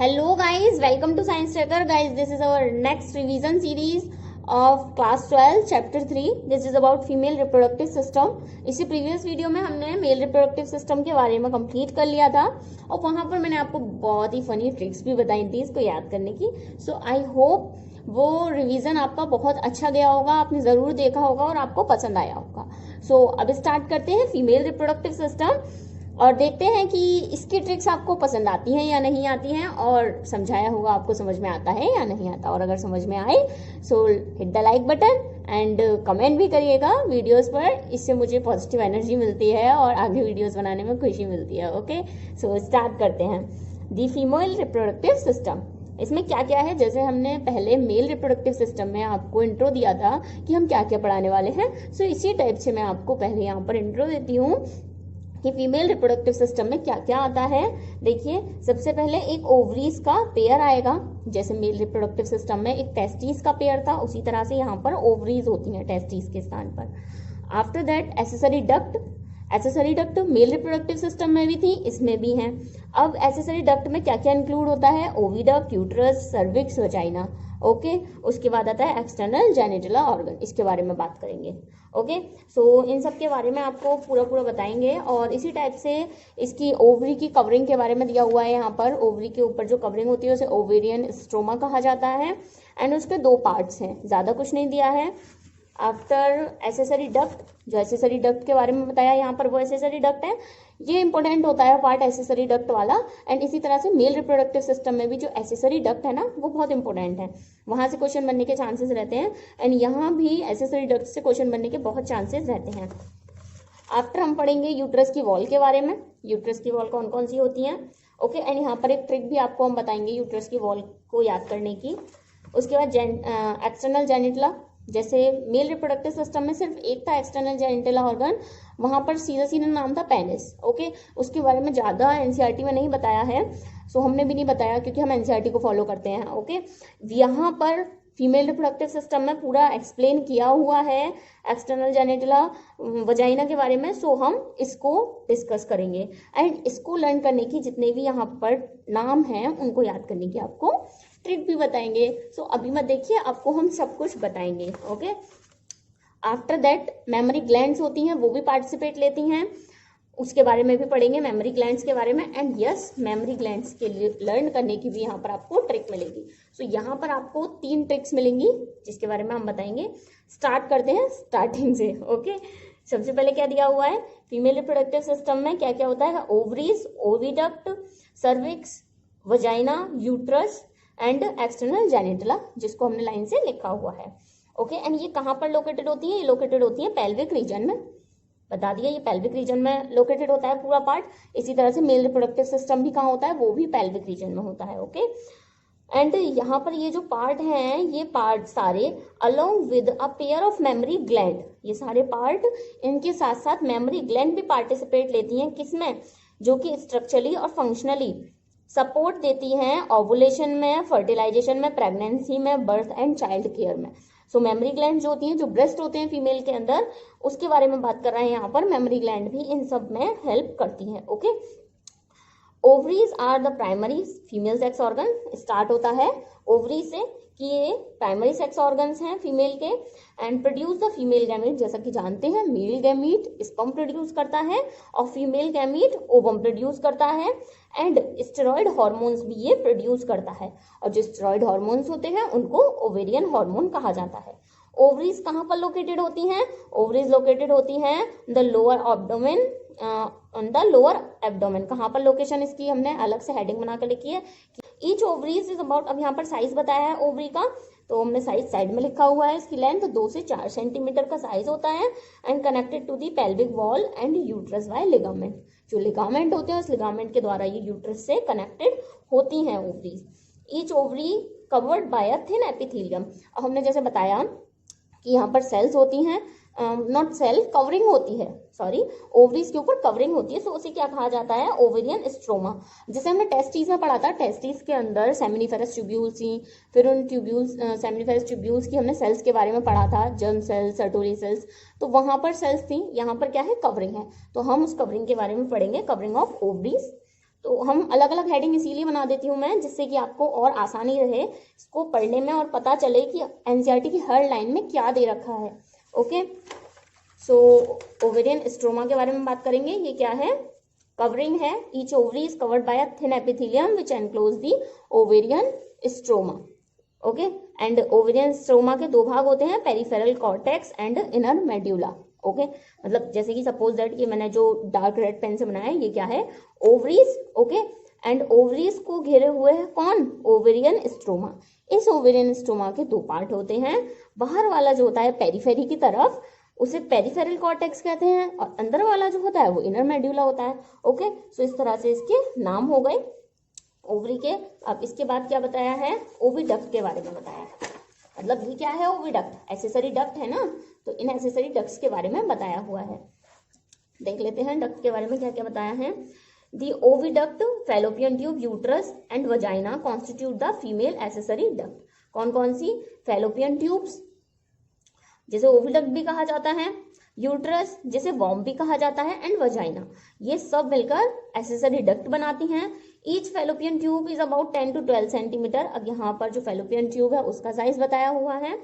Hello guys, welcome to Science Tracker. Guys, this is our next revision series of class 12 chapter 3. This is about female reproductive system. इसी previous video में हमने male reproductive system के बारे में complete कर लिया था और वहां पर मैंने आपको बहुत ही फनी ट्रिक्स भी बताई थी इसको याद करने की. सो आई होप वो रिवीजन आपका बहुत अच्छा गया होगा, आपने जरूर देखा होगा और आपको पसंद आया होगा. सो अब स्टार्ट करते हैं फीमेल रिप्रोडक्टिव सिस्टम और देखते हैं कि इसकी ट्रिक्स आपको पसंद आती हैं या नहीं आती हैं और समझाया होगा आपको समझ में आता है या नहीं आता. और अगर समझ में आए सो hit the like button and comment भी करिएगा वीडियोस पर. इससे मुझे पॉजिटिव एनर्जी मिलती है और आगे वीडियोस बनाने में खुशी मिलती है. ओके, सो स्टार्ट करते हैं. दी फीमेल रिप्रोडक्टिव सिस्टम, इसमें क्या क्या है. जैसे हमने पहले मेल रिप्रोडक्टिव सिस्टम में आपको इंट्रो दिया था कि हम क्या क्या पढ़ाने वाले हैं. सो इसी टाइप से मैं आपको पहले यहाँ पर इंट्रो देती हूँ कि फीमेल रिप्रोडक्टिव सिस्टम में क्या क्या आता है. देखिए, सबसे पहले एक ओवरीज का पेयर आएगा. जैसे मेल रिप्रोडक्टिव सिस्टम में एक टेस्टिस का पेयर था, उसी तरह से यहाँ पर ओवरीज होती हैं टेस्टिस के स्थान पर. After that accessory duct. Accessory duct male reproductive system में भी थी, इसमें भी है. अब एसेसरी डक्ट में क्या क्या इंक्लूड होता है. Oviduct, uterus, cervix, vagina. Okay, उसके बाद आता है एक्सटर्नल जेनिटल ऑर्गन, इसके बारे में बात करेंगे. ओके, सो इन सब के बारे में आपको पूरा पूरा बताएंगे. और इसी टाइप से इसकी ओवरी की कवरिंग के बारे में दिया हुआ है. यहाँ पर ओवरी के ऊपर जो कवरिंग होती है उसे ओवेरियन स्ट्रोमा कहा जाता है एंड उसके दो पार्ट्स हैं, ज़्यादा कुछ नहीं दिया है. आफ्टर एसेसरी डक्ट, जो एसेसरी डक्ट के बारे में बताया यहाँ पर वो एसेसरी डक्ट है. ये इंपॉर्टेंट होता है पार्ट एसेसरी डक्ट वाला. एंड इसी तरह से मेल रिप्रोडक्टिव सिस्टम में भी जो एसेसरी डक्ट है ना वो बहुत इंपॉर्टेंट है, वहां से क्वेश्चन बनने के चांसेस रहते हैं. एंड यहाँ भी एसेसरी डक्ट से क्वेश्चन बनने के बहुत चांसेस रहते हैं. आफ्टर हम पढ़ेंगे यूट्रस की वॉल के बारे में. यूट्रस की वॉल कौन कौन सी होती हैं. ओके, एंड यहाँ पर एक ट्रिक भी आपको हम बताएंगे यूट्रस की वॉल को याद करने की. उसके बाद एक्सटर्नल जेनिटला. जैसे मेल रिप्रोडक्टिव सिस्टम में सिर्फ एक था एक्सटर्नल जेनिटल ऑर्गन, वहां पर सीधा सीधा नाम था पेनिस. ओके, उसके बारे में ज्यादा एनसीईआरटी में नहीं बताया है, सो हमने भी नहीं बताया क्योंकि हम एनसीईआरटी को फॉलो करते हैं. ओके, यहाँ पर फीमेल रिप्रोडक्टिव सिस्टम में पूरा एक्सप्लेन किया हुआ है एक्सटर्नल जेनिटला वजाइना के बारे में. सो हम इसको डिस्कस करेंगे एंड इसको लर्न करने की जितने भी यहाँ पर नाम हैं उनको याद करने की आपको ट्रिक भी बताएंगे. सो अभी मत देखिए, आपको हम सब कुछ बताएंगे. Okay, after that mammary glands होती हैं, वो भी पार्टिसिपेट लेती हैं, उसके बारे में भी पढ़ेंगे मेमोरी ग्लैंड्स के बारे में. एंड यस, मेमोरी ग्लैंड्स के लिए लर्न करने की भी यहाँ पर आपको ट्रिक मिलेगी. सो यहाँ पर आपको 3 ट्रिक्स मिलेंगी जिसके बारे में हम बताएंगे. स्टार्ट करते हैं स्टार्टिंग से. ओके, सबसे पहले क्या दिया हुआ है फीमेल रिप्रोडक्टिव सिस्टम में क्या क्या होता है. Ovaries, oviduct, cervix, vagina, uterus and external genitalia, जिसको हमने लाइन से लिखा हुआ है. ओके, एंड ये कहाँ पर लोकेटेड होती है. ये लोकेटेड होती है पेल्विक रीजन में. बता दिया, ये पेल्विक रीजन में लोकेटेड होता है पूरा पार्ट. इसी तरह से मेल रिप्रोडक्टिव सिस्टम भी कहाँ होता है, वो भी पेल्विक रीजन में होता है. ओके, एंड यहाँ पर ये जो पार्ट हैं ये पार्ट सारे along with a pair of memory gland, ये सारे पार्ट इनके साथ साथ मेमोरी ग्लैंड भी पार्टिसिपेट लेती हैं. किसमें, जो कि स्ट्रक्चरली और फंक्शनली सपोर्ट देती हैं ओवुलेशन में, फर्टिलाइजेशन में, प्रेगनेंसी में, बर्थ एंड चाइल्ड केयर में. सो मेमोरी ग्लैंड जो होती हैं, जो ब्रेस्ट होते हैं फीमेल के अंदर, उसके बारे में बात कर रहे हैं यहाँ पर. मेमोरी ग्लैंड भी इन सब में हेल्प करती हैं. Okay, ovaries are the primary female sex organ. Start होता है ओवरी से कि ये प्राइमरी सेक्स ऑर्गन्स हैं फीमेल के. And produce the female gamete, जैसा कि जानते हैं मेल गैमीट स्पर्म प्रोड्यूस करता है और फीमेल गैमीट ओवम प्रोड्यूस करता है. एंड स्टेरॉइड हार्मोन्स भी ये प्रोड्यूस करता है और जो स्टेरॉइड हार्मोन्स होते हैं उनको ओवेरियन हार्मोन कहा जाता है. ओवरीज कहाँ पर लोकेटेड होती हैं. ओवरीज लोकेटेड होती हैं the lower abdomen, the lower abdomen. कहाँ पर लोकेशन इसकी हमने अलग से हेडिंग बना कर लिखी है. ईच ओवरीज इज अबाउट, अब यहाँ पर साइज बताया है ओवरी का, तो हमने साइज साइड में लिखा हुआ है. इसकी लेंथ 2 से 4 सेंटीमीटर का साइज होता है. And connected to the pelvic wall and uterus by ligament, जो लिगामेंट होते हैं उस लिगामेंट के द्वारा ये यूट्रस से कनेक्टेड होती हैं ovaries. Each ovary covered by a thin epithelium. अब हमने जैसे बताया कि यहाँ पर सेल्स होती हैं, नॉट सेल, कवरिंग होती है, सॉरी, ओवरीज के ऊपर कवरिंग होती है. सो उसे क्या कहा जाता है, ओवेरियन स्ट्रोमा. जैसे हमने टेस्टिस में पढ़ा था, टेस्टिस के अंदर सेमिनिफेरस ट्यूब्यूल्स थी, फिर उन ट्यूब्यूल्स सेमिनिफेरस ट्यूब्यूल्स की हमने सेल्स के बारे में पढ़ा था, जर्म सेल्स, सर्टोरी सेल्स. तो वहां पर सेल्स थी, यहाँ पर क्या है, कवरिंग है. तो हम उस कवरिंग के बारे में पढ़ेंगे, कवरिंग ऑफ ओवरीज. तो हम अलग अलग हेडिंग इसीलिए बना देती हूँ मैं, जिससे कि आपको और आसानी रहे इसको पढ़ने में और पता चले कि एनसीईआरटी की हर लाइन में क्या दे रखा है। ओके, सो ओवेरियन स्ट्रोमा के बारे में बात करेंगे। ये क्या है? कवरिंग है। Each ovary is covered by a thin epithelium which enclose the ovarian stroma. Okay, and ovarian stroma के दो भाग होते हैं, peripheral cortex and inner medulla. Okay, मतलब जैसे कि सपोज दैट कि मैंने जो डार्क रेड पेन से बनाया है, ये क्या है? ओवरीज। ओके, एंड ओवरीज को घेरे हुए है कौन? Ovarian stroma. इस ओवेरियन स्ट्रोमा के दो पार्ट होते हैं। बाहर वाला जो होता है पेरिफेरी की तरफ, उसे पेरिफेरल कॉर्टेक्स कहते हैं, और अंदर वाला जो होता है वो इनर मेड्यूला होता है। ओके, सो इस तरह से इसके नाम हो गए ओवरी के। अब इसके बाद क्या बताया है? ओविडक्ट के बारे में बताया है। मतलब ये क्या है? ओविडक्ट, एसेसरी डक्ट है ना, तो इन एसेसरी डक्ट्स के बारे में बताया हुआ है। देख लेते हैं डक्ट के बारे में क्या क्या बताया है। The oviduct, fallopian tube, uterus and vagina constitute the female accessory duct. कौन कौन सी? फैलोपियन ट्यूब्स, जिसे ओविडक्ट भी कहा जाता है, यूट्रस जिसे वॉर्म भी कहा जाता है, एंड वजाइना, ये सब मिलकर एसेसरी डक्ट बनाती हैं। Each fallopian tube is about 10 to 12 centimetre. अब यहाँ पर जो फैलोपियन ट्यूब है उसका साइज बताया हुआ है,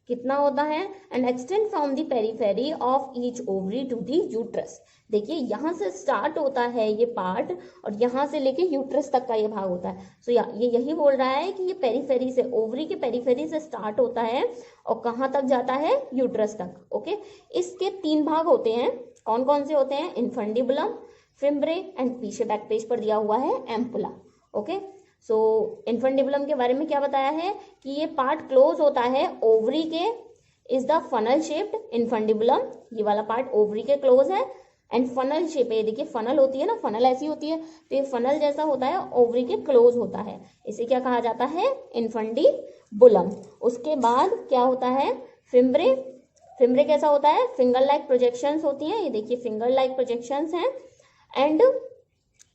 कितना होता है, and extend from the periphery of each ovary to the uterus. देखिए यहाँ से स्टार्ट होता है ये पार्ट, और यहाँ से लेके यूट्रस तक का ये भाग होता है। सो ये यही बोल रहा है कि ये पेरिफेरी से, ओवरी के पेरिफेरी से स्टार्ट होता है और कहाँ तक जाता है? यूट्रस तक। ओके, इसके तीन भाग होते हैं। कौन कौन से होते हैं? इन्फंडिबुलम, फिम्ब्रे एंड पीछे बैक पेज पर दिया हुआ है एम्पुला। ओके, सो इन्फंडिबुलम के बारे में क्या बताया है कि ये पार्ट क्लोज होता है ओवरी के, is the funnel shaped infundibulum. ये वाला पार्ट ओवरी के क्लोज है, एंड फनल शेप है। देखिए फनल होती है ना, फनल ऐसी होती है, तो ये फनल जैसा होता है, ओवरी के क्लोज होता है। इसे क्या कहा जाता है? इन्फंडिबुलम। उसके बाद क्या होता है? फिम्ब्रे। फिम्ब्रे कैसा होता है? फिंगर लाइक प्रोजेक्शंस होती हैं। ये देखिए फिंगर लाइक प्रोजेक्शंस हैं, एंड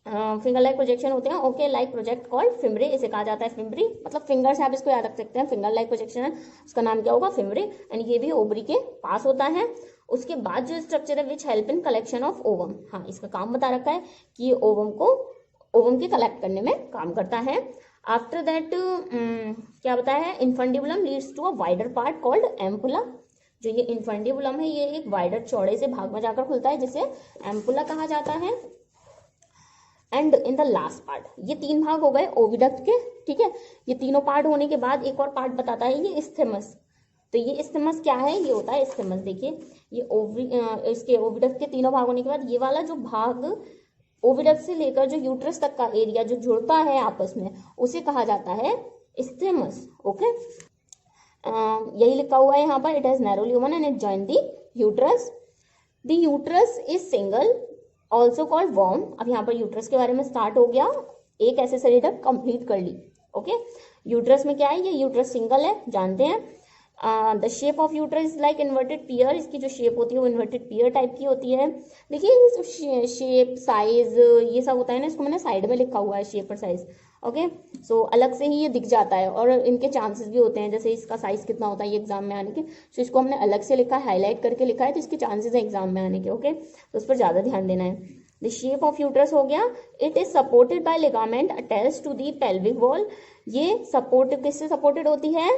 फिंगर लाइक प्रोजेक्शन होते हैं। Okay, like project called fimbriae, इसे कहा जाता है फिम्ब्री। मतलब फिंगर से आप इसको याद रख सकते हैं, फिंगर लाइक प्रोजेक्शन है, उसका नाम क्या होगा? फिम्ब्रे। एंड ये भी ओवरी के पास होता है। उसके बाद जो स्ट्रक्चर है which help in collection of ovum, हाँ इसका काम बता रखा है कि ये ओवम के कलेक्ट करने में काम करता है। आफ्टर दैट क्या बताया है? Infundibulum leads to a wider part called ampulla. जो ये इन्फंडिबुलम है ये एक वाइडर चौड़े से भाग में जाकर खुलता है, जिसे एम्पुला कहा जाता है। And in the last part, ये तीन भाग हो गए ओविडक्ट के। ठीक है, ये तीनों पार्ट होने के बाद एक और पार्ट बताता है, ये इस्थेमस। तो ये इस्थेमस क्या है? ये होता है इस्थेमस। देखिए ये इसके ओविडक्ट के तीनों भाग होने के बाद ये वाला जो भाग ओविडक्ट से लेकर जो यूट्रस तक का एरिया जो जुड़ता है आपस में, उसे कहा जाता है इस्थेमस। ओके, यही लिखा हुआ है यहाँ पर, it has narrow lumen and it join the uterus. The uterus is single, also called वॉर्म। अब यहाँ पर यूट्रस के बारे में स्टार्ट हो गया, एक एसेसरी डक्ट कंप्लीट कर ली। ओके, यूट्रस में क्या है? ये यूट्रस सिंगल है, जानते हैं। The shape of uterus is like inverted pear. इसकी जो शेप होती है वो इन्वर्टेड पियर टाइप की होती है। देखिए शेप, साइज, ये सब होता है ना, इसको मैंने साइड में लिखा हुआ है, शेप और साइज। ओके, सो अलग से ही ये दिख जाता है, और इनके चांसेस भी होते हैं, जैसे इसका साइज कितना होता है ये एग्जाम में आने के, सो इसको हमने अलग से लिखा है, हाईलाइट करके लिखा है, तो इसके चांसेस है एग्जाम में आने के। ओके, तो उस पर ज्यादा ध्यान देना है। द शेप ऑफ यूट्रस हो गया, it is supported by ligament attached to the pelvic wall. ये सपोर्ट किससे सपोर्टेड होती है?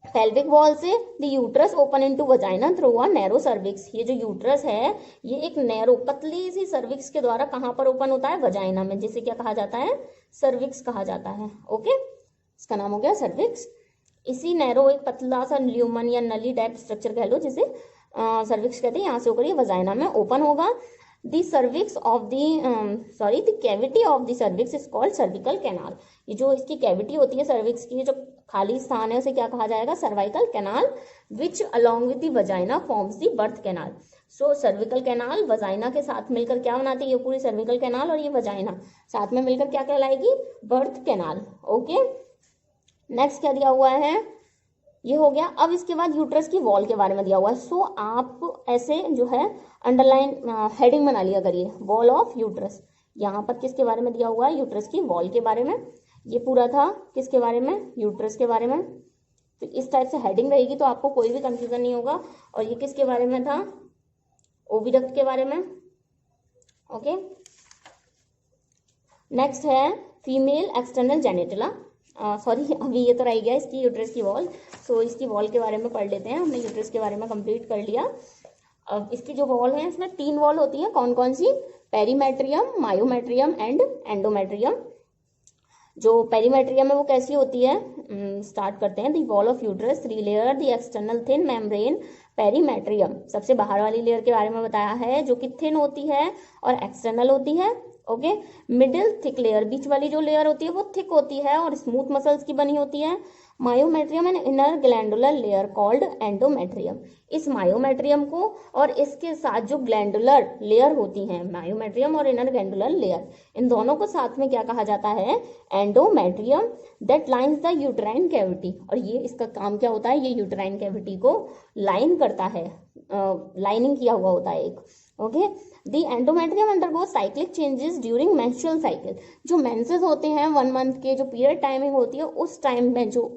पेल्विक वॉल से। The uterus open into vagina through a narrow cervix. ये जो यूट्रस है ये एक नैरो पतली सी सर्विक्स के द्वारा कहाँ पर ओपन होता है? वजाइना में, जिसे क्या कहा जाता है? सर्विक्स कहा जाता है। ओके, इसका नाम हो गया सर्विक्स। इसी नैरो एक पतला सा ल्यूमन या नली टाइप स्ट्रक्चर कह लो, जिसे सर्विक्स कहते हैं, यहाँ से होकर ये वजाइना में ओपन होगा। The cervix of the cavity of the cervix is called cervical canal. ये जो इसकी कैविटी होती है सर्विक्स की, जो खाली स्थान है, उसे क्या कहा जाएगा? Cervical canal, which along with the vagina forms the birth canal. So cervical canal vagina के साथ मिलकर क्या बनाती है? ये पूरी सर्विकल कैनाल और ये वजाइना साथ में मिलकर क्या कहलाएगी? Birth canal. ओके, नेक्स्ट क्या दिया हुआ है? ये हो गया। अब इसके बाद यूट्रस की वॉल के बारे में दिया हुआ है। सो आप ऐसे जो है अंडरलाइन हेडिंग बना लिया करिए, वॉल ऑफ यूट्रस। यहाँ पर किसके बारे में दिया हुआ है? यूट्रस की वॉल के बारे में। ये पूरा था किसके बारे में? यूट्रस के बारे में। तो इस टाइप से हेडिंग रहेगी तो आपको कोई भी कंफ्यूजन नहीं होगा। और ये किसके बारे में था? ओविडक्ट के बारे में। ओके, नेक्स्ट है फीमेल एक्सटर्नल जेनिटला, सॉरी अभी ये तो रह गया इसकी यूट्रस की वॉल। सो इसकी वॉल के बारे में पढ़ लेते हैं, हमने यूट्रस के बारे में कंप्लीट कर लिया। अब इसकी जो वॉल है इसमें 3 वॉल होती है, कौन कौन सी? Perimetrium, myometrium and endometrium. जो पेरीमेट्रियम है वो कैसी होती है, स्टार्ट करते हैं। The wall of uterus 3 layer, the external thin membrane perimetrium, सबसे बाहर वाली लेयर के बारे में बताया है जो कि थिन होती है और एक्सटर्नल होती है। ओके, मिडिल थिक लेयर, बीच वाली जो लेयर होती है वो थिक होती है और स्मूथ मसल्स की बनी होती है। Myometrium and inner glandular layer called endometrium. इस मायोमेट्रियम को और इसके साथ जो ग्लैंडुलर लेयर होती हैं, मायोमेट्रियम और इनर ग्लैंडुलर लेयर, इन दोनों को साथ में क्या कहा जाता है? Endometrium. That lines the uterine cavity, और ये इसका काम क्या होता है? ये यूट्राइन कैविटी को लाइन करता है, लाइनिंग किया हुआ होता है एक। Okay, the endometrium undergo cyclic changes during menstrual cycle. जो मेंसेस होते हैं 1 मंथ के, जो पीरियड टाइमिंग होती है उस टाइम में जो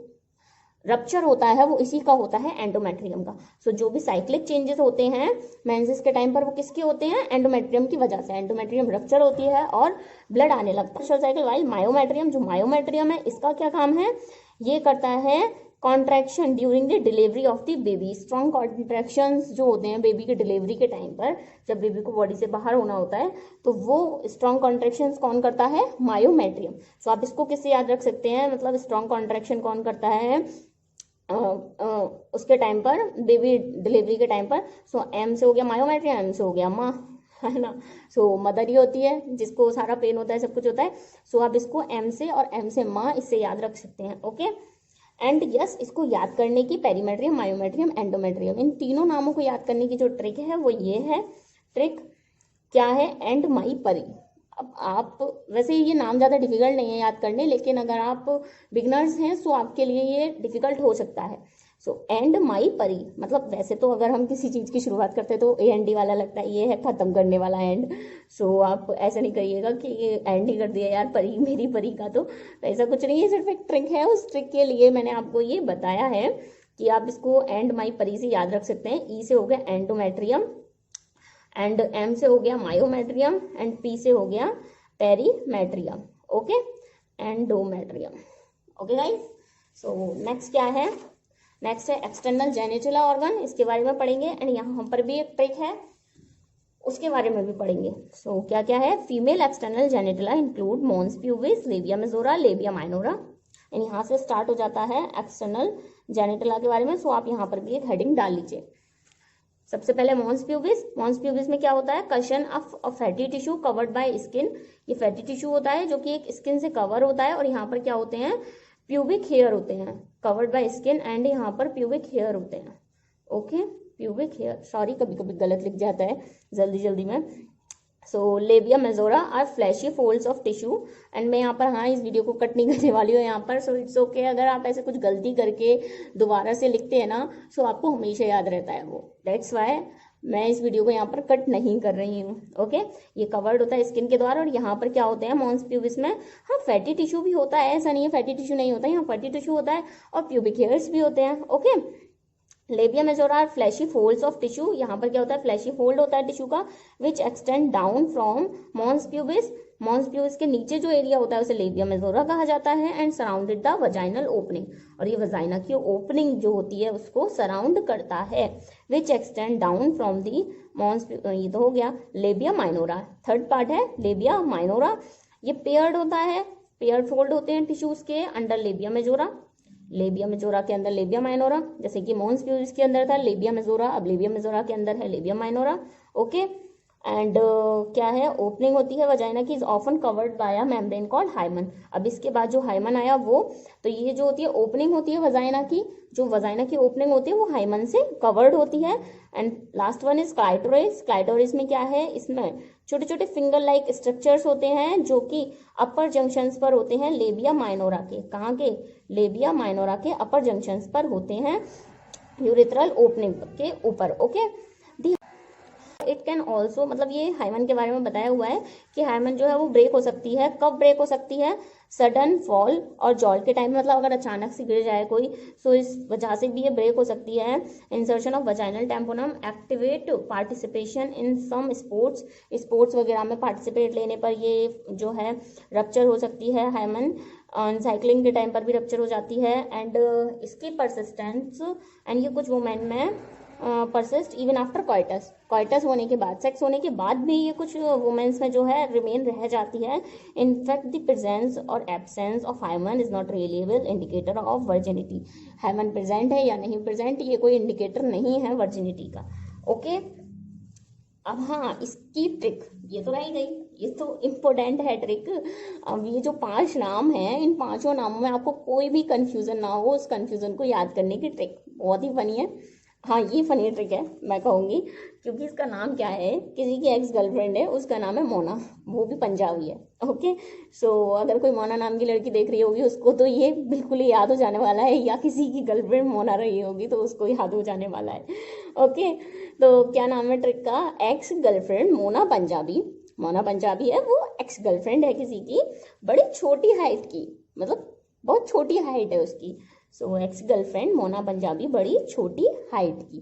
रप्चर होता है वो इसी का होता है, एंडोमेट्रियम का। सो जो भी साइक्लिक चेंजेस होते हैं मेंसेस के टाइम पर वो किसके होते हैं? एंडोमेट्रियम की वजह से। एंडोमेट्रियम रप्चर होती है और ब्लड आने लगता है साइकिल। वाइल मायोमेट्रियम, जो मायोमेट्रियम है इसका क्या काम है? ये करता है contraction during the delivery of the baby. Strong contractions जो होते हैं बेबी के डिलीवरी के टाइम पर, जब बेबी को बॉडी से बाहर होना होता है, तो वो स्ट्रॉन्ग कॉन्ट्रैक्शंस कौन करता है? मायोमेट्रियम। सो आप इसको किससे याद रख सकते हैं? मतलब स्ट्रॉन्ग कॉन्ट्रैक्शन कौन करता है उसके टाइम पर, बेबी डिलीवरी के टाइम पर? सो एम से हो गया मायोमेट्रियम, एम से हो गया माँ, है ना। सो मदर ही होती है जिसको सारा पेन होता है, सब कुछ होता है। सो आप इसको एम से और एम से माँ, इससे याद रख सकते हैं। ओके, एंड यस, इसको याद करने की पेरीमेट्रियम, मायोमेट्रियम, एंडोमेट्रियम, इन तीनों नामों को याद करने की जो ट्रिक है वो ये है। ट्रिक क्या है? एंड माई परी। अब आप, वैसे ये नाम ज़्यादा डिफिकल्ट नहीं है याद करने, लेकिन अगर आप बिगनर्स हैं सो आपके लिए ये डिफिकल्ट हो सकता है। सो एंड माई परी, मतलब वैसे तो अगर हम किसी चीज़ की शुरुआत करते हैं तो AND वाला लगता है, ये है ख़त्म करने वाला एंड। सो आप ऐसा नहीं करिएगा कि एंड ही कर दिया यार परी, मेरी परी का, तो ऐसा कुछ नहीं है, सिर्फ एक ट्रिक है। उस ट्रिक के लिए मैंने आपको ये बताया है कि आप इसको एंड माई परी से याद रख सकते हैं। ई से हो गया एंडोमेट्रियम, एंड एम से हो गया मायोमेट्रियम, एंड पी से हो गया perimetrium. Okay, endometrium. Okay guys, so next क्या है? नेक्स्ट है एक्सटर्नल जेनिटल ऑर्गन, इसके बारे में पढ़ेंगे। एंड यहाँ पर भी एक ट्रिक है, उसके बारे में भी पढ़ेंगे। सो क्या क्या है? Female external genitalia include mons pubis, labia majora, labia minora. And यहाँ से स्टार्ट हो जाता है एक्सटर्नल जेनिटला के बारे में। सो आप यहाँ पर भी एक हेडिंग डाल लीजिए। सबसे पहले मॉन्स प्यूबिस। मॉन्स प्यूबिस में क्या होता है? Cushion of fatty tissue covered by skin. ये फैटी टिश्यू होता है जो कि एक स्किन से कवर होता है, और यहाँ पर क्या होते हैं? प्यूबिक हेयर होते हैं, कवर्ड बाय स्किन, एंड यहाँ पर प्यूबिक हेयर होते हैं। ओके, प्यूबिक हेयर, सॉरी कभी कभी गलत लिख जाता है जल्दी जल्दी में। So labia majora are fleshy folds of tissue. And मैं यहाँ पर, हाँ, इस वीडियो को कट नहीं करने वाली हूँ यहाँ पर। सो इट्स ओके, अगर आप ऐसे कुछ गलती करके दोबारा से लिखते हैं ना, सो आपको हमेशा याद रहता है वो। दैट्स वाई मैं इस वीडियो को यहाँ पर कट नहीं कर रही हूँ। ओके, ये कवर्ड होता है स्किन के द्वारा। और यहाँ पर क्या होते हैं मॉन्स प्यूबिस में? हाँ, फैटी टिश्यू भी होता है, ऐसा नहीं है फैटी टिश्यू नहीं होता है, यहाँ फैटी टिश्यू होता है और प्यूबिक हेयर्स भी होते हैं। Okay, labia majora are fleshy folds of tissue. यहाँ पर क्या होता है? फ्लैशी फोल्ड होता है टिश्यू का, which extend down from mons pubis. Mons pubis के नीचे जो एरिया होता है उसे लेबिया मेजोरा कहा जाता है। And surrounded the vaginal opening, और ये वजाइना की ओपनिंग जो होती है उसको सराउंड करता है। Which extend down from the mons, ये तो हो गया लेबिया माइनोरा। थर्ड पार्ट है लेबिया माइनोरा। ये पेयर्ड होता है, पेयर्ड फोल्ड होते हैं टिश्यूज के अंडर लेबिया मेजोरा। लेबिया मेजोरा के अंदर लेबिया माइनोरा, जैसे कि मॉन्स प्यूबिस के अंदर था लेबिया मेजोरा, अब लेबिया मेजोरा के अंदर है लेबिया माइनोरा। ओके, एंड क्या है? ओपनिंग होती है वजाइना की, is often covered by a membrane called hymen. अब इसके बाद जो हाइमन आया वो, तो ये जो होती है ओपनिंग होती है वजाइना की, जो वजाइना की ओपनिंग होती है वो हाइमन से कवर्ड होती है। And last one is clitoris. Clitoris में क्या है? इसमें छोटे छोटे फिंगर लाइक स्ट्रक्चर्स होते हैं जो कि अपर जंक्शंस पर होते हैं लेबिया माइनोरा के। कहाँ के? लेबिया माइनोरा के अपर जंक्शंस पर होते हैं, यूरेथ्रल ओपनिंग के ऊपर। ओके, इट कैन ऑल्सो, मतलब ये हाइमन के बारे में बताया हुआ है कि हाइमन जो है वो ब्रेक हो सकती है। कब ब्रेक हो सकती है? सडन फॉल और जॉल के टाइम मतलब अगर अचानक से गिर जाए कोई, सो इस वजह से भी ये ब्रेक हो सकती है। Insertion of vaginal tampon activate participation in some sports वगैरह में पार्टिसिपेट लेने पर ये जो है रप्चर हो सकती है। हाइमन साइकिलिंग के टाइम पर भी रप्चर हो जाती है। एंड इसकी परसिस्टेंस एंड ये कुछ वुमेन में परसिस्ट इवन आफ्टर क्वाइटस होने के बाद, सेक्स होने के बाद भी ये कुछ वुमेन्स में जो है रिमेन रह जाती है। इनफैक्ट द प्रेजेंस और absence of hymen is not reliable indicator of virginity. Hymen present है या नहीं प्रेजेंट ये कोई इंडिकेटर नहीं है वर्जिनिटी का। ओके अब हाँ, इसकी ट्रिक ये तो रह गई, ये तो इम्पोर्टेंट है ट्रिक। अब ये जो 5 नाम हैं, इन 5 नामों में आपको कोई भी कंफ्यूजन ना हो, उस कंफ्यूजन को याद करने की ट्रिक बहुत ही फनी है। हाँ ये फनी ट्रिक है मैं कहूँगी, क्योंकि इसका नाम क्या है, किसी की एक्स गर्लफ्रेंड है, उसका नाम है मोना, वो भी पंजाबी है। ओके सो अगर कोई मोना नाम की लड़की देख रही होगी उसको तो ये बिल्कुल ही याद हो जाने वाला है, या किसी की गर्लफ्रेंड मोना रही होगी तो उसको याद हो जाने वाला है। ओके तो क्या नाम है ट्रिक का, एक्स गर्लफ्रेंड मोना पंजाबी है, वो एक्स गर्लफ्रेंड है किसी की, बड़ी छोटी हाइट की, मतलब बहुत छोटी हाइट है उसकी। सो एक्स गर्लफ्रेंड मोना पंजाबी बड़ी छोटी हाइट की।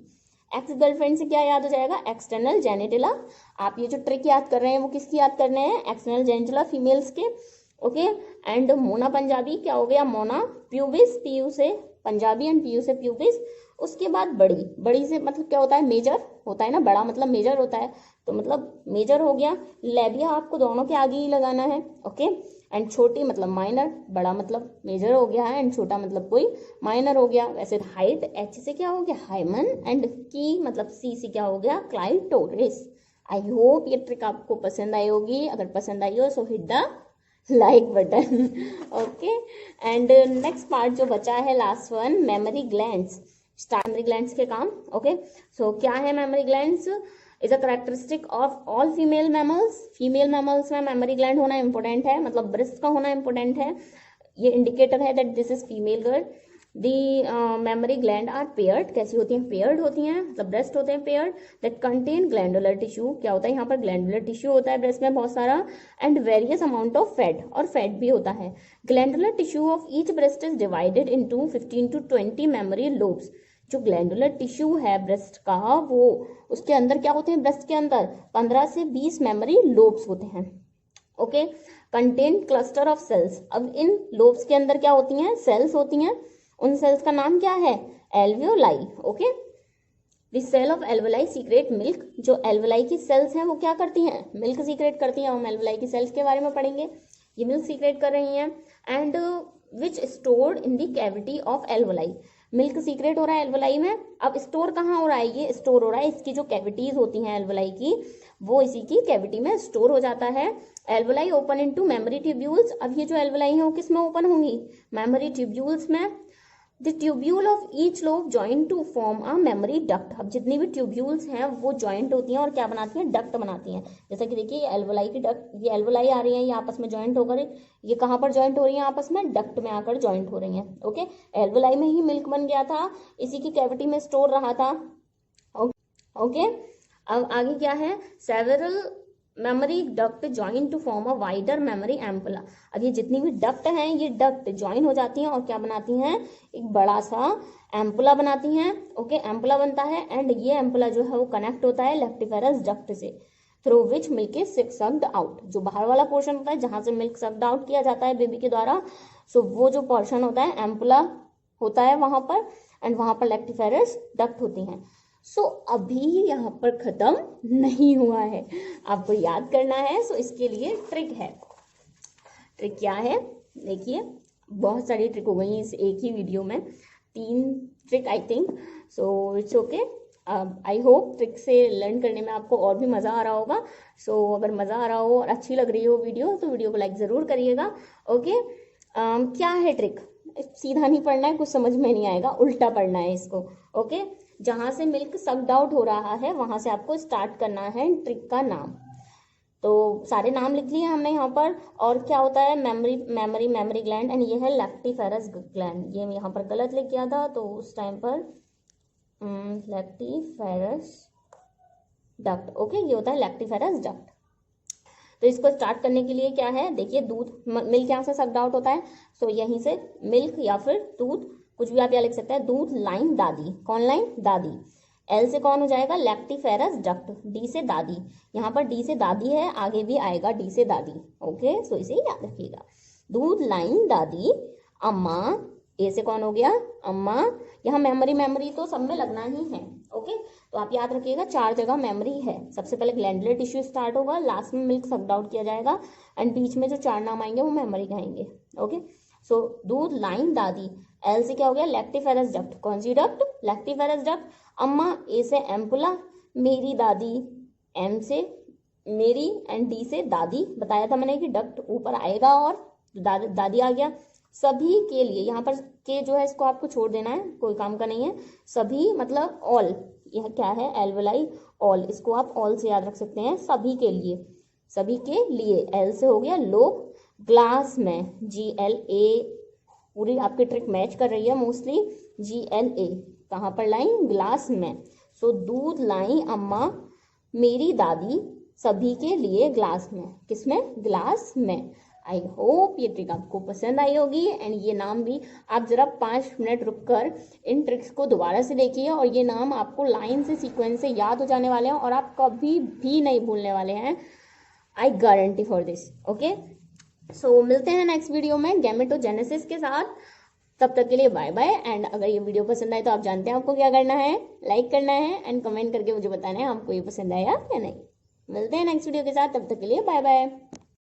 एक्स गर्लफ्रेंड से क्या याद हो जाएगा, एक्सटर्नल जेनिटला। आप ये जो ट्रिक याद कर रहे हैं वो किसकी याद करने हैं, एक्सटर्नल जेनिटला फीमेल्स के। ओके एंड मोना पंजाबी क्या हो गया, मोना प्यूबिस, पीयू से पंजाबी एंड पीयू से प्यूबिस। उसके बाद बड़ी से मतलब क्या होता है, मेजर होता है ना, बड़ा मतलब मेजर होता है, तो मतलब मेजर हो गया। लेबिया आपको दोनों के आगे ही लगाना है। ओके एंड छोटी मतलब माइनर, बड़ा मतलब मेजर हो गया है एंड छोटा मतलब कोई माइनर हो गया। वैसे हाइट एच से क्या हो गया, हाइमन, एंड की मतलब सी से क्या हो गया, क्लाइटोरिस। आई होप ये ट्रिक आपको पसंद आई होगी, अगर पसंद आई हो सो hit the like button. Okay and next part जो बचा है last one, mammary glands. Start mammary glands के काम। ओके सो क्या है mammary glands, is a characteristic of all female mammals. Female mammals में मेमोरी ग्लैंड होना इंपॉर्टेंट है, मतलब ब्रेस्ट का होना इंपॉर्टेंट है, ये इंडिकेटर है that this is female girl. The mammary gland are paired, कैसी होती हैं, पेयर्ड होती हैं, मतलब ब्रेस्ट होते हैं paired, that contain glandular tissue. क्या होता है यहाँ पर, ग्लैंडुलर टिश्यू होता है ब्रेस्ट में बहुत सारा, and various amount of fat, और फैट भी होता है। Glandular tissue of each breast is divided into 15 to 20 memory lobes. जो ग्लैंडुलर टिश्यू है ब्रेस्ट का, वो उसके अंदर क्या होते हैं, ब्रेस्ट के अंदर 15 से 20 मेमोरी लोब्स होते हैं। Okay contain cluster of cells. अब इन लोब्स के अंदर क्या होती हैं, सेल्स होती हैं, उन सेल्स का नाम क्या है, alveoli. Okay the cell of alveoli secrete milk. जो एल्वियोलाई की सेल्स हैं वो क्या करती हैं, मिल्क सीक्रेट करती हैं। हम एल्वियोलाई की सेल्स के बारे में पढ़ेंगे, ये मिल्क सीक्रेट कर रही हैं। And which stored in the cavity of alveoli, milk secret हो रहा है एल्वियोलाई में। अब स्टोर कहाँ हो रहा है, ये स्टोर हो रहा है इसकी जो कैविटीज होती हैं एल्वियोलाई की, वो इसी की कैविटी में स्टोर हो जाता है। Alveoli open into mammary tubules. अब ये जो एल्वियोलाई है वो किस में ओपन होंगी, मेमोरी ट्यूब्यूल्स में। The tubule of each lobe joint to form a mammary duct. अब जितनी भी ट्यूब्यूल्स हैं वो जॉइंट होती हैं और क्या बनाती हैं, डक्ट बनाती हैं। जैसा कि देखिए ये एल्वियोलाई की डक्ट, ये एल्वियोलाई आ रही है, ये आपस में जॉइंट होकर ये कहाँ पर जॉइंट हो रही है, आपस में डक्ट में आकर जॉइंट हो रही हैं। ओके एल्वियोलाई में ही मिल्क बन गया था, इसी की कैविटी में स्टोर रहा था। ओके अब आगे क्या है, several mammary duct join to form a wider mammary ampulla. अब ये जितनी भी डक्ट हैं ये डक्ट ज्वाइन हो जाती हैं और क्या बनाती हैं, एक बड़ा सा एम्पुला बनाती हैं। ओके एम्पुला बनता है एंड ये एम्पुला जो है वो कनेक्ट होता है लेक्टिफेरस डक्ट से, through which milk is sucked out. जो बाहर वाला पोर्शन होता है जहां से मिल्क सक्ड आउट किया जाता है बेबी के द्वारा, सो वो जो पोर्शन होता है एम्पुला होता है वहां पर, एंड वहां पर लेक्टिफेरस डक्ट होती हैं। सो अभी यहाँ पर खत्म नहीं हुआ है, आपको याद करना है। सो इसके लिए ट्रिक है। ट्रिक क्या है, देखिए बहुत सारी ट्रिक हो गई इस एक ही वीडियो में, 3 trick I think. So it's okay, I hope trick से लर्न करने में आपको और भी मज़ा आ रहा होगा। सो अगर मज़ा आ रहा हो और अच्छी लग रही हो वीडियो तो वीडियो को लाइक ज़रूर करिएगा। ओके क्या है ट्रिक, सीधा नहीं पढ़ना है, कुछ समझ में नहीं आएगा, उल्टा पढ़ना है इसको। ओके जहां से मिल्क सक्ड आउट हो रहा है वहां से आपको स्टार्ट करना है ट्रिक का नाम। तो सारे नाम लिख लिए हमने यहाँ पर। और क्या होता है, मेमोरी ग्लैंड, एंड ये है लैक्टिफेरस ग्लैंड। ये यहाँ पर गलत लिख किया था तो उस टाइम पर लैक्टिफेरस डक्ट। ओके ये होता है लैक्टिफेरस डक्ट। तो इसको स्टार्ट करने के लिए क्या है, देखिए दूध, मिल्क यहाँ से सक्ड आउट होता है, सो यहीं से मिल्क या फिर दूध, कुछ भी आप यहाँ लिख सकते हैं। दूध लाइन दादी, कौन लाइन, दादी। एल से कौन हो जाएगा, लैक्टिफेरस डक्ट। डी से दादी, यहाँ पर डी से दादी है, आगे भी आएगा डी से दादी। ओके, सो इसे याद रखिएगा। दूध लाइन दादी अम्मा। ए से कौन हो गया, अम्मा। यहाँ मेमोरी तो सब में लगना ही है। ओके, तो आप याद रखिएगा 4 जगह मेमोरी है। सबसे पहले ग्लैंडुलर टिश्यू स्टार्ट होगा, लास्ट में मिल्क सक्ड आउट किया जाएगा, एंड बीच में जो 4 नाम आएंगे वो मेमोरी के आएंगे। ओके, सो दूध लाइन दादी। एल से क्या हो गया, लैक्टिफेरस डक्ट, कौन सी डक्ट, लैक्टिफेरस डक्ट। अम्मा, ए से एम्पुला। मेरी दादी, एम से मेरी, एंड डी से दादी। बताया था मैंने कि डक्ट ऊपर आएगा और दादी आ गया। सभी के लिए, यहाँ पर के जो है इसको आपको छोड़ देना है, कोई काम का नहीं है। सभी मतलब ऑल, यह क्या है, एल्वेलाई ऑल, इसको आप ऑल से याद रख सकते हैं, सभी के लिए, सभी के लिए। एल से हो गया लोग, ग्लास में, GLA, पूरी आपकी ट्रिक मैच कर रही है मोस्टली। GLA कहाँ पर लाइन, ग्लास में। सो दूध लाई अम्मा मेरी दादी सभी के लिए ग्लास में, किसमें, ग्लास में। आई होप ये ट्रिक आपको पसंद आई होगी, एंड ये नाम भी आप जरा 5 मिनट रुककर इन ट्रिक्स को दोबारा से देखिए, और ये नाम आपको लाइन से, सीक्वेंस से याद हो जाने वाले हैं और आप कभी भी नहीं भूलने वाले हैं। I guarantee for this. Okay, so मिलते हैं नेक्स्ट वीडियो में गैमेटोजेनेसिस के साथ। तब तक के लिए बाय बाय। एंड अगर ये वीडियो पसंद आए तो आप जानते हैं आपको क्या करना है, लाइक करना है एंड कमेंट करके मुझे बताना है आपको ये पसंद आया या नहीं। मिलते हैं नेक्स्ट वीडियो के साथ, तब तक के लिए बाय बाय।